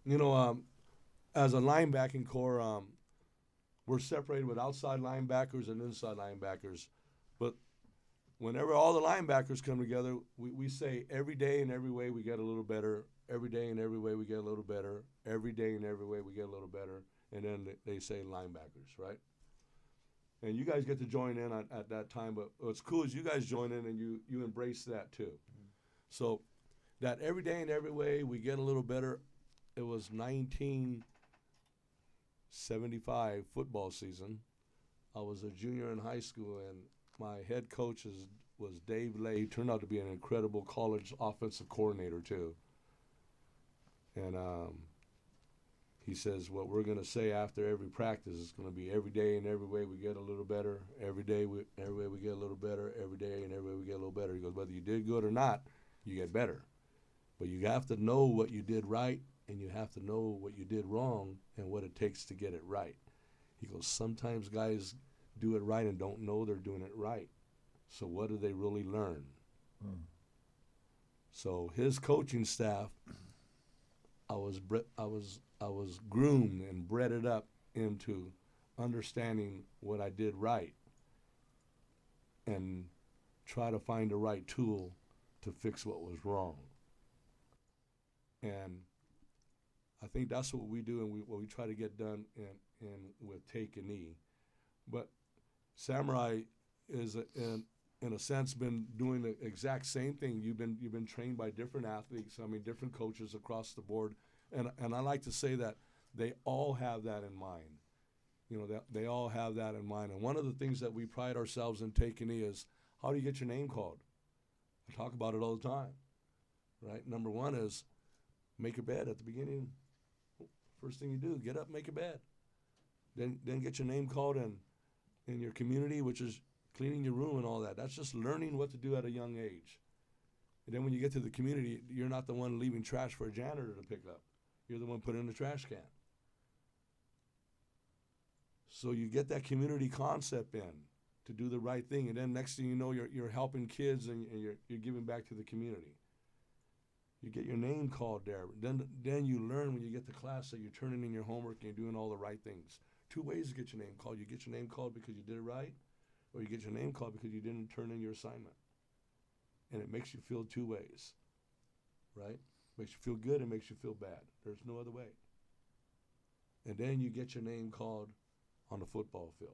You know, as a linebacking core, we're separated with outside linebackers and inside linebackers. But whenever all the linebackers come together, we say every day and every way we get a little better. Every day and every way we get a little better. Every day and every way we get a little better. And then they say linebackers, right? And you guys get to join in at that time. But what's cool is you guys join in and you embrace that too. Mm-hmm. So that every day and every way we get a little better. It was 1975 football season. I was a junior in high school, and my head coach was Dave Lay. He turned out to be an incredible college offensive coordinator too. And he says, what we're going to say after every practice is going to be every day and every way we get a little better. Every day, every way we get a little better. Every day and every way we get a little better. He goes, whether you did good or not, you get better. But you have to know what you did right, and you have to know what you did wrong and what it takes to get it right. He goes, sometimes guys do it right and don't know they're doing it right. So what do they really learn? So his coaching staff, I was groomed and bred up into understanding what I did right and try to find the right tool to fix what was wrong. And I think that's what we do, and what we try to get done in with Take a Knee. But Samurai is in a sense been doing the exact same thing. You've been trained by different athletes. I mean, different coaches across the board, and I like to say that they all have that in mind. You know, that they all have that in mind. And one of the things that we pride ourselves in Take a Knee is, how do you get your name called? I talk about it all the time, right? Number one is make your bed at the beginning. First thing you do, get up, make a bed. Then get your name called in your community, which is cleaning your room and all that. That's just learning what to do at a young age. And then when you get to the community, you're not the one leaving trash for a janitor to pick up. You're the one putting in the trash can. So you get that community concept in to do the right thing, and then next thing you know, you're helping kids and you're giving back to the community. You get your name called there. Then you learn when you get to class that you're turning in your homework and you're doing all the right things. two ways to get your name called. You get your name called because you did it right, or you get your name called because you didn't turn in your assignment. And it makes you feel two ways, right? Makes you feel good and makes you feel bad. There's no other way. And then you get your name called on the football field.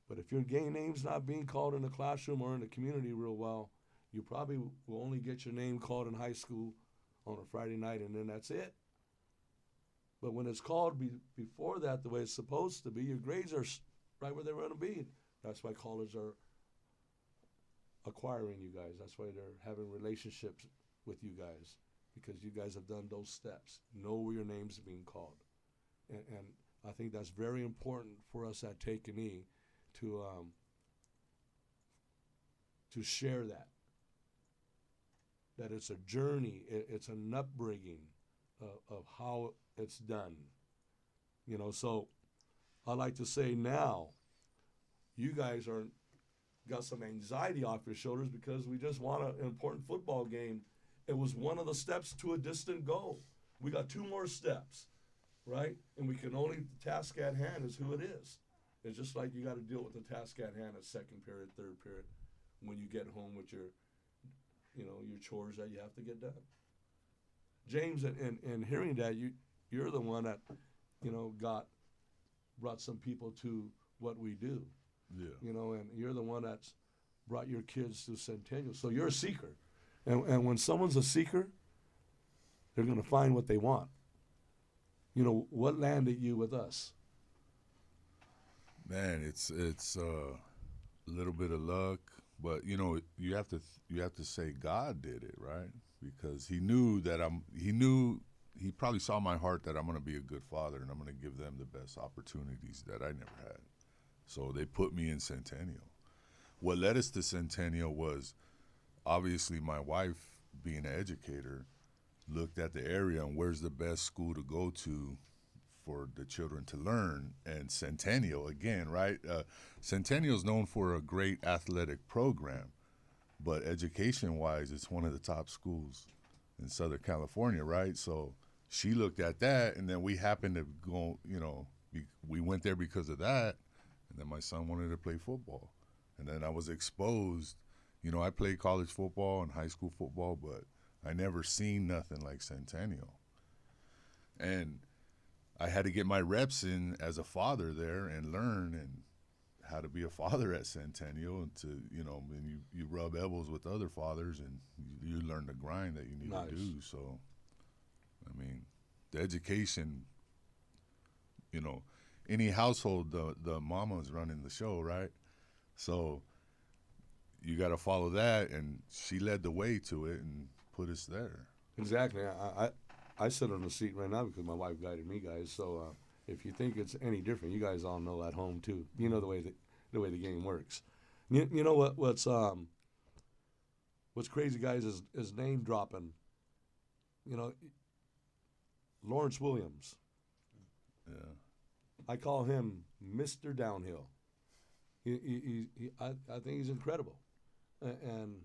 But if your name's not being called in the classroom or in the community real well, you probably will only get your name called in high school on a Friday night, and then that's it. But when it's called before that, the way it's supposed to be, your grades are right where they're going to be. That's why colleges are acquiring you guys. That's why they're having relationships with you guys, because you guys have done those steps. Know where your name's being called. And I think that's very important for us at Take an E to share that it's a journey, it's an upbringing of how it's done. You know, so I like to say now, you guys got some anxiety off your shoulders because we just won an important football game. It was one of the steps to a distant goal. We got two more steps, right? And we can only, the task at hand is who it is. It's just like you got to deal with the task at hand at second period, third period, when you get home with your chores that you have to get done. James, and hearing that, you're the one that, brought some people to what we do. Yeah. And you're the one that's brought your kids to Centennial. So you're a seeker. And when someone's a seeker, they're going to find what they want. What landed you with us? Man, it's a little bit of luck, but you have to say God did it, right? Because he probably saw my heart that I'm going to be a good father and I'm going to give them the best opportunities that I never had. So they put me in Centennial. What led us to Centennial was obviously my wife, being an educator, looked at the area and where's the best school to go to for the children to learn. And Centennial, again, right? Centennial is known for a great athletic program, but education-wise, it's one of the top schools in Southern California, right? So she looked at that, and then we happened to go, we went there because of that. And then my son wanted to play football. And then I was exposed. I played college football and high school football, but I never seen nothing like Centennial. And I had to get my reps in as a father there and learn and how to be a father at Centennial, and to, and you rub elbows with other fathers and you learn the grind that you need to do. So, I mean, the education, any household, the mama's running the show, right? So you got to follow that, and she led the way to it and put us there. Exactly. I sit on the seat right now because my wife guided me, guys. So if you think it's any different, you guys all know at home too. You know the way the game works. You know what's crazy, guys, is name dropping. Lawrence Williams. Yeah. I call him Mr. Downhill. I think he's incredible. And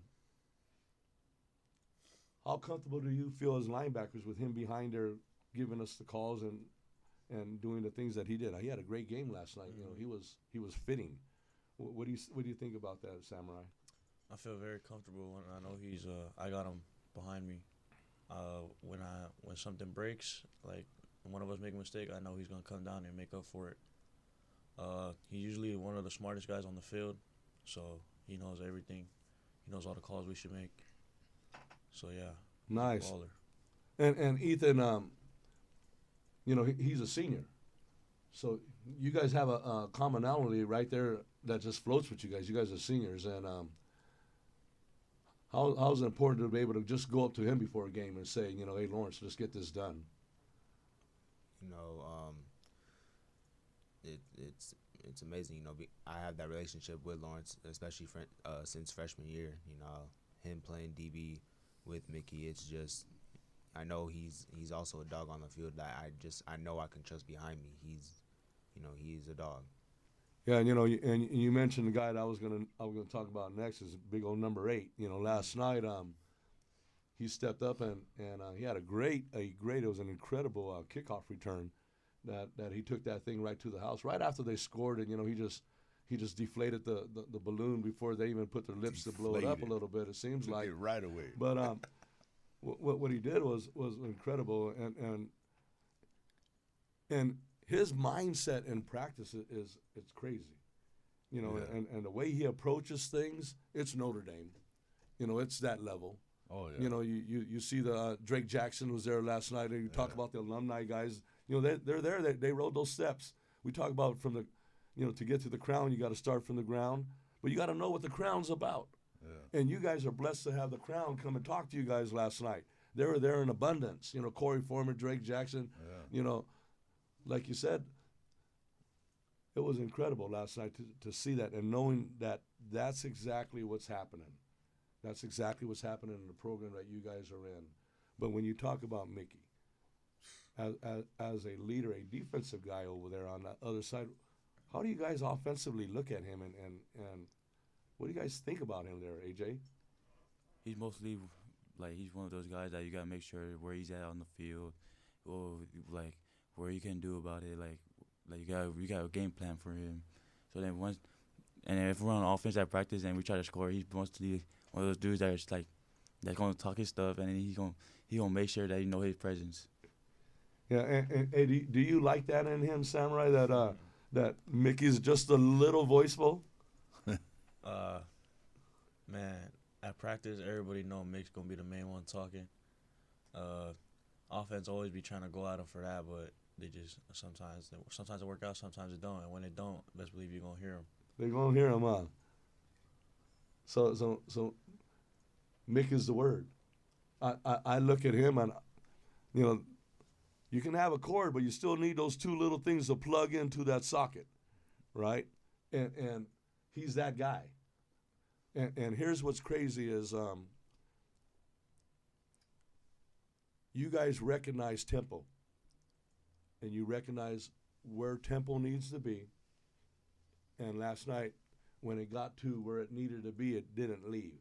how comfortable do you feel as linebackers with him behind there, giving us the calls and doing the things that he did? He had a great game last night. Mm-hmm. He was fitting. What do you think about that, Samurai? I feel very comfortable when I know he's. I got him behind me. When something breaks, like when one of us make a mistake, I know he's gonna come down and make up for it. He's usually one of the smartest guys on the field, so he knows everything. He knows all the calls we should make. So yeah. Nice. Baller. And Ethan, he's a senior, so you guys have a commonality right there that just floats with you guys. You guys are seniors, and how's it important to be able to just go up to him before a game and say, hey Lawrence, let's get this done? It's amazing. I have that relationship with Lawrence, especially since freshman year. Him playing DB with Mickey. It's just, I know he's also a dog on the field that I know I can trust behind me. He's a dog. Yeah, and you mentioned the guy that I was gonna talk about next is big old number 8. Last night he stepped up and he had a great. It was an incredible kickoff return, that he took that thing right to the house right after they scored, and he just deflated the balloon before they even put their lips to blow it up a little bit. It seems Took like it right away. But what he did was incredible, and his mindset in practice is it's crazy, and the way he approaches things, it's Notre Dame, it's that level. Oh yeah. You see the Drake Jackson was there last night, and you talk about the alumni guys. They're there. They rode those steps. We talk about from the, to get to the crown, you got to start from the ground, but you got to know what the crown's about. Yeah. And you guys are blessed to have the crown come and talk to you guys last night. They were there in abundance. Corey Foreman, Drake Jackson. Yeah. Like you said, it was incredible last night to see that and knowing that that's exactly what's happening. That's exactly what's happening in the program that you guys are in. But when you talk about Mickey, as a leader, a defensive guy over there on the other side, how do you guys offensively look at him and what do you guys think about him there, AJ? He's mostly he's one of those guys that you gotta make sure where he's at on the field, or like where he can do about it. Like you got a game plan for him. So then if we're on offense at practice and we try to score, he's mostly one of those dudes that's gonna talk his stuff, and then he gonna make sure that you know his presence. Yeah, and do you like that in him, Samurai? That Mickey's just a little voiceful. Man, at practice, everybody know Mick's gonna be the main one talking. Offense always be trying to go at him for that, but they just sometimes it work out, sometimes it don't. And when it don't, best believe you're gonna hear him. They're gonna hear him, huh? So Mick is the word. I look at him and you can have a cord, but you still need those two little things to plug into that socket, right? And he's that guy. And here's what's crazy is you guys recognize tempo, and you recognize where tempo needs to be. And last night, when it got to where it needed to be, it didn't leave.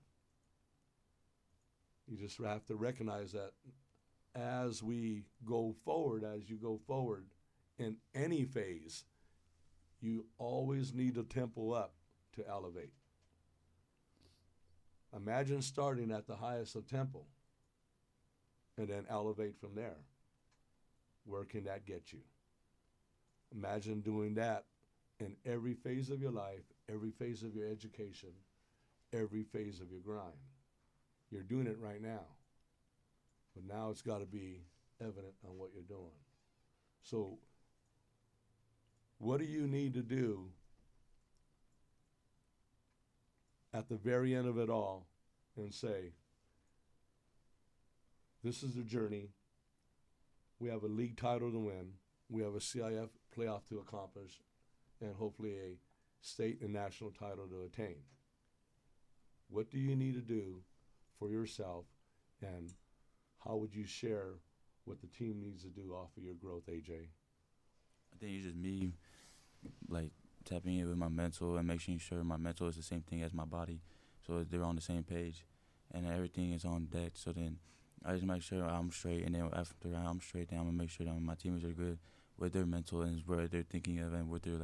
You just have to recognize that as you go forward in any phase, you always need to tempo up to elevate. Imagine starting at the highest of tempo and then elevate from there. Where can that get you? Imagine doing that in every phase of your life, every phase of your education, every phase of your grind. You're doing it right now, but now it's got to be evident on what you're doing. So what do you need to do at the very end of it all and say, this is the journey. We have a league title to win. We have a CIF playoff to accomplish, and hopefully a state and national title to attain. What do you need to do for yourself, and how would you share what the team needs to do off of your growth, AJ? I think it's just me, tapping in with my mental and making sure my mental is the same thing as my body, so they're on the same page, and everything is on deck. So then I just make sure I'm straight, and then after I'm straight, then I'm gonna make sure that my teammates are good with their mental and where they're thinking of and what they're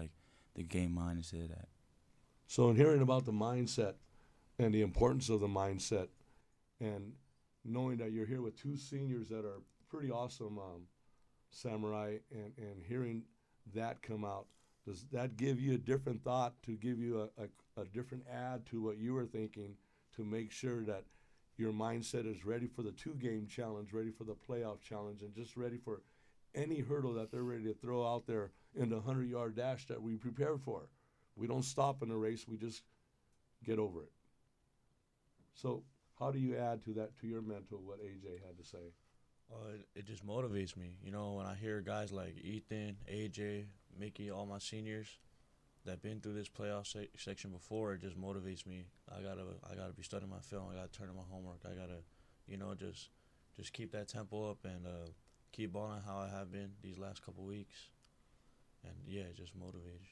the game mindset of that. So in hearing about the mindset and the importance of the mindset, and knowing that you're here with two seniors that are pretty awesome, Samurai, and hearing that come out, does that give you a different thought, to give you a different add to what you were thinking, to make sure that your mindset is ready for the 2-game challenge, ready for the playoff challenge, and just ready for any hurdle that they're ready to throw out there in the 100-yard dash that we prepared for? We don't stop in a race, we just get over it. So how do you add to that, to your mental, what AJ had to say? It just motivates me. When I hear guys like Ethan, AJ, Mickey, all my seniors that been through this playoff section before, it just motivates me. I gotta be studying my film. I gotta turn in my homework. I gotta, just keep that tempo up and keep balling how I have been these last couple weeks. And yeah, it just motivates.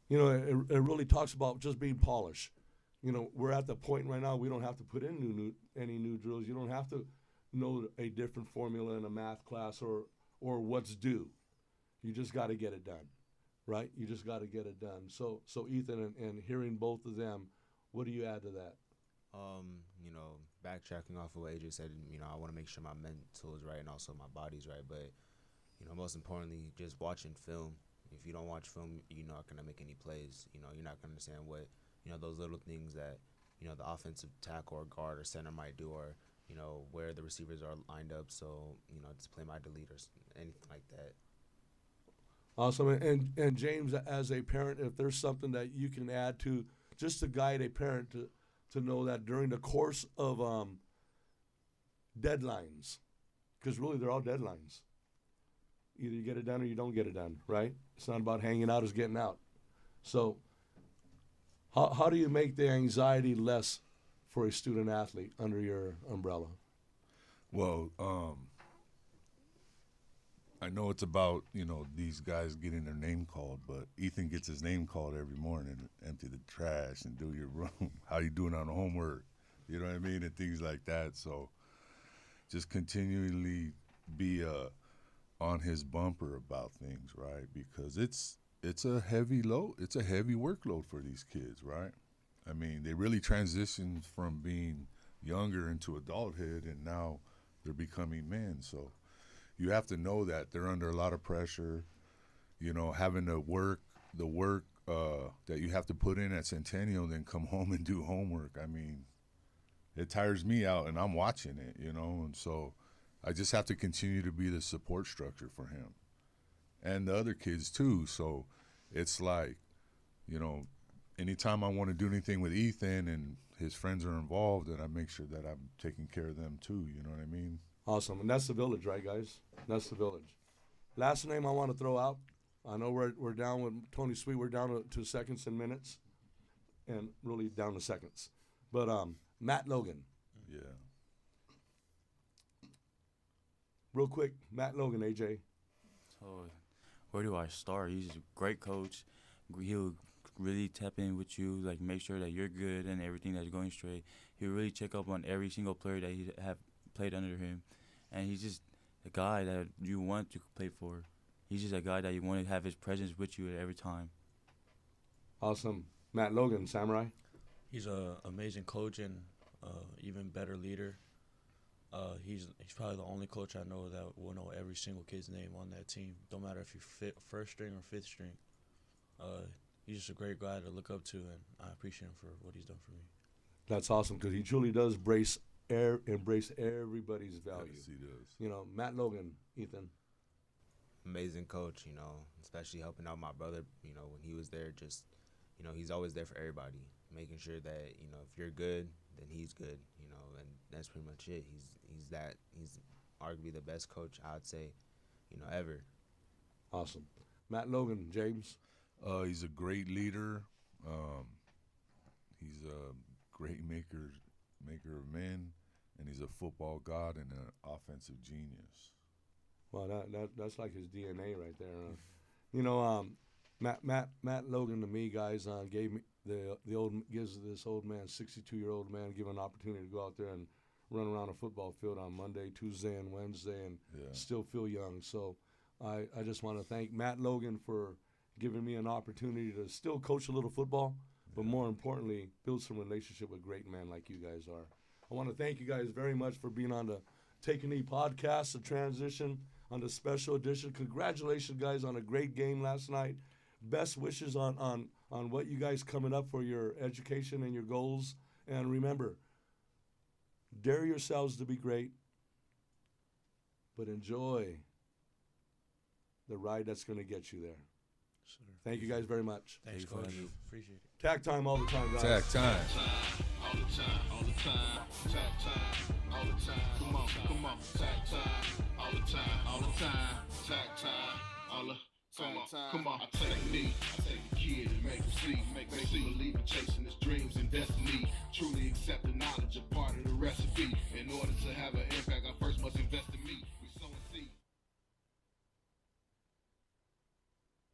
It really talks about just being polished. We're at the point right now we don't have to put in any new drills. You don't have to know a different formula in a math class or what's due. You just got to get it done, right? You just got to get it done. So Ethan, and hearing both of them, what do you add to that? You know, backtracking off of what AJ said, you know, I want to make sure my mental is right and also my body's right. But, you know, most importantly, just watching film. If you don't watch film, you're not going to make any plays. You know, you're not going to understand what, you know, those little things that, you know, the offensive tackle or guard or center might do, or, you know, where the receivers are lined up. So, you know, to play my delete or anything like that. Awesome. And James, as a parent, if there's something that you can add to just to guide a parent to know that during the course of deadlines, because really they're all deadlines. Either you get it done or you don't get it done, right? It's not about hanging out, it's getting out. So how do you make the anxiety less for a student athlete under your umbrella? Well, I know it's about, you know, these guys getting their name called, but Ethan gets his name called every morning. Empty the trash and do your room. How you doing on homework? You know what I mean? And things like that. So just continually be on his bumper about things, right? Because it's a heavy load. It's a heavy workload for these kids, right? I mean, they really transitioned from being younger into adulthood, and now they're becoming men. So you have to know that they're under a lot of pressure, you know, having to work the work that you have to put in at Centennial and then come home and do homework. I mean, it tires me out, and I'm watching it, you know, and so I just have to continue to be the support structure for him and the other kids too. So it's like, you know, anytime I want to do anything with Ethan and his friends are involved, then I make sure that I'm taking care of them too, you know what I mean? Awesome. And that's the village, right, guys? That's the village. Last name I want to throw out. I know we're down with Tony Sweet. We're down to seconds and minutes, and really down to seconds. But Matt Logan. Yeah. Real quick, Matt Logan, AJ. So where do I start? He's a great coach. He'll really tap in with you, like make sure that you're good and everything that's going straight. He'll really check up on every single player that he have played under him. And he's just a guy that you want to play for. He's just a guy that you want to have his presence with you at every time. Awesome. Matt Logan, Samurai. He's an amazing coach and even better leader. He's probably the only coach I know that will know every single kid's name on that team. Don't matter if you're first string or fifth string. He's just a great guy to look up to, and I appreciate him for what he's done for me. That's awesome because he truly does embrace everybody's value. Yes, he does. You know, Matt Logan, Ethan. Amazing coach, you know, especially helping out my brother, you know, when he was there. Just, you know, he's always there for everybody, making sure that, you know, if you're good, then he's good, you know, and that's pretty much it. He's arguably the best coach, I'd say, you know, ever. Awesome. Matt Logan, James. He's a great leader. He's a great maker of men, and he's a football god and an offensive genius. Well, that's like his DNA right there. You know, Matt Logan to me, guys, gave me gives this old man, 62-year-old man, give an opportunity to go out there and run around a football field on Monday, Tuesday, and Wednesday, and still feel young. So I just want to thank Matt Logan for giving me an opportunity to still coach a little football, but more importantly, build some relationship with great men like you guys are. I want to thank you guys very much for being on the Take a Knee podcast, the transition on the special edition. Congratulations, guys, on a great game last night. Best wishes on what you guys coming up for your education and your goals. And remember, dare yourselves to be great, but enjoy the ride that's going to get you there. Sir. Thank you guys very much. Thanks, Thank you for Coach. having me. Appreciate it. Tag time all the time, guys. Tag time. All the time, all the time, tag time, all the time. Come on, tag time, all the time, all the time, tag time, all the time. Come on, I take a knee, I take a kid and make him see, make him believe in chasing his dreams and destiny. Truly accept the knowledge, a part of the recipe. In order to have an impact, I first must invest in me.